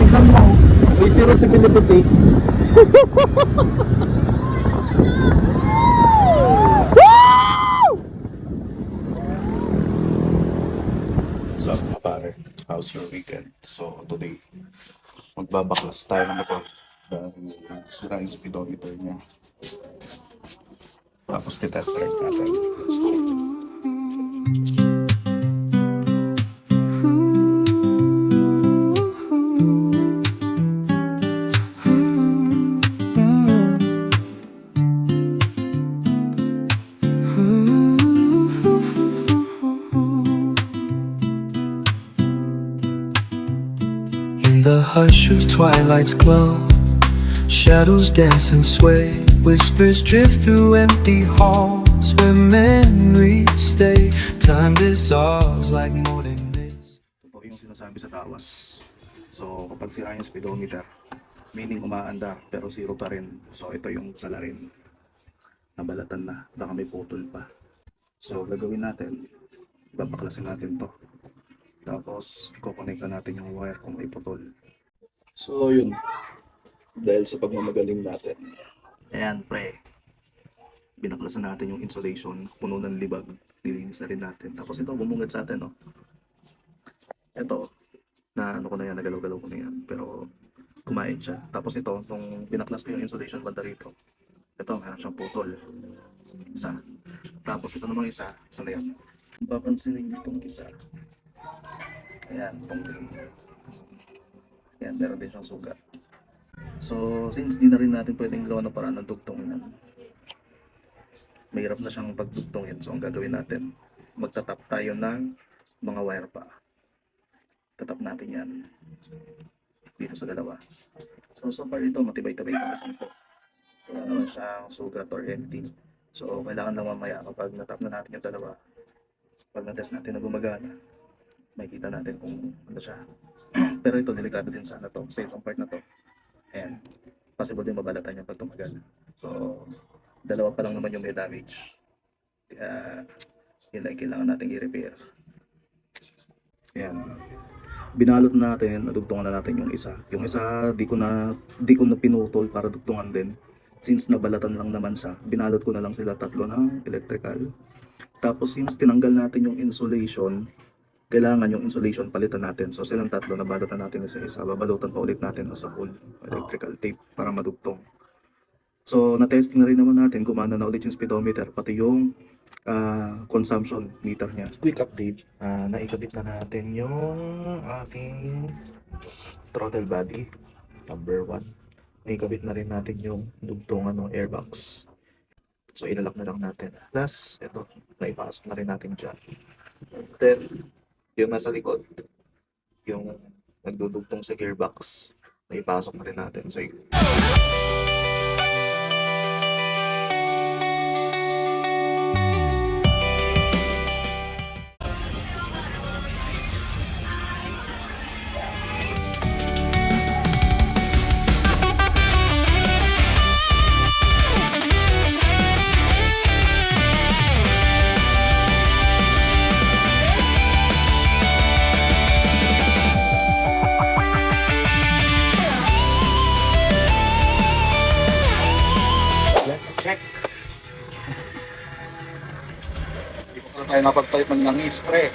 tignan mo. May zero civility. So, mga pare, how's your weekend? So, today, magbabaklas tayo ng motor dahil sira yung speedometer niya. Tapos, titest drive natin. Let's go. In the hush of twilight's glow, shadows dance and sway. Whispers drift through empty halls where memories stay. Time dissolves like morning mist. Ito po yung sinasabi sa tawas. So, kapag sira yung speedometer, meaning umaandar pero zero pa rin. So, ito yung salarin. Nabalatan na, baka may putol pa. So, gagawin natin, babaklasin natin to. Tapos, kukonekta natin yung wire kung may putol. So, yun. Dahil sa pagmamagaling natin. Ayan, pre. Binaklasan natin yung insulation, puno ng libag. Nilinis na rin natin. Tapos ito, bumungad sa atin, no? Ito, na ano ko na yan, nagalaw-galaw ko na yan. Pero, kumain siya. Tapos ito, nung binaklas ko yung insulation banda rito, ito, meron siyang putol. Isa. Tapos ito namang isa na yan. Papansinin niyo itong isa. Ayan, itong green. Ayan, meron din siyang sugat. So, since di na rin natin pwedeng gawa ng paraan ng dugtongin yan, mahirap na siyang pagdugtongin. So, ang gagawin natin, magtatap tayo ng mga wire pa. Tatap natin yan dito sa dalawa. So far ito, matibay-tabay ito kasi ito. Wala naman siyang sugat or anything. So, kailangan lang mamaya kapag natap na natin yung dalawa, pag na-test natin na gumagana, makikita natin kung ano siya. Pero ito, delikado din sana to. Sa itong part na to, ayan, possible din mabalatan niya pag tumagal. So, dalawa pa lang naman yung may damage. Kaya, yun lang kailangan natin i-repair. Ayan. Binalot na natin, nadugtungan na natin yung isa. Yung isa, di ko na pinutol para dugtungan din. Since nabalatan lang naman siya, binalot ko na lang sila tatlo ng electrical. Tapos since tinanggal natin yung insulation, kailangan yung insulation palitan natin. So silang tatlo, nabalatan natin isa-isa. Babalutan pa ulit natin as a whole electrical tape para madugtong. So na-testing na rin naman natin, gumana na ulit yung speedometer, pati yung consumption meter niya. Quick update, naikabit na natin yung ating throttle body, number 1. Naikabit na rin natin yung dugtungan ng airbox. So ilalak na lang natin. Plus, ito, naipasok na rin natin dyan. Then, yung nasa likod, yung nagdudugtong sa gearbox, naipasok na rin natin. So, let's check. Hindi ko na tayo napagpalit ng langis, pre.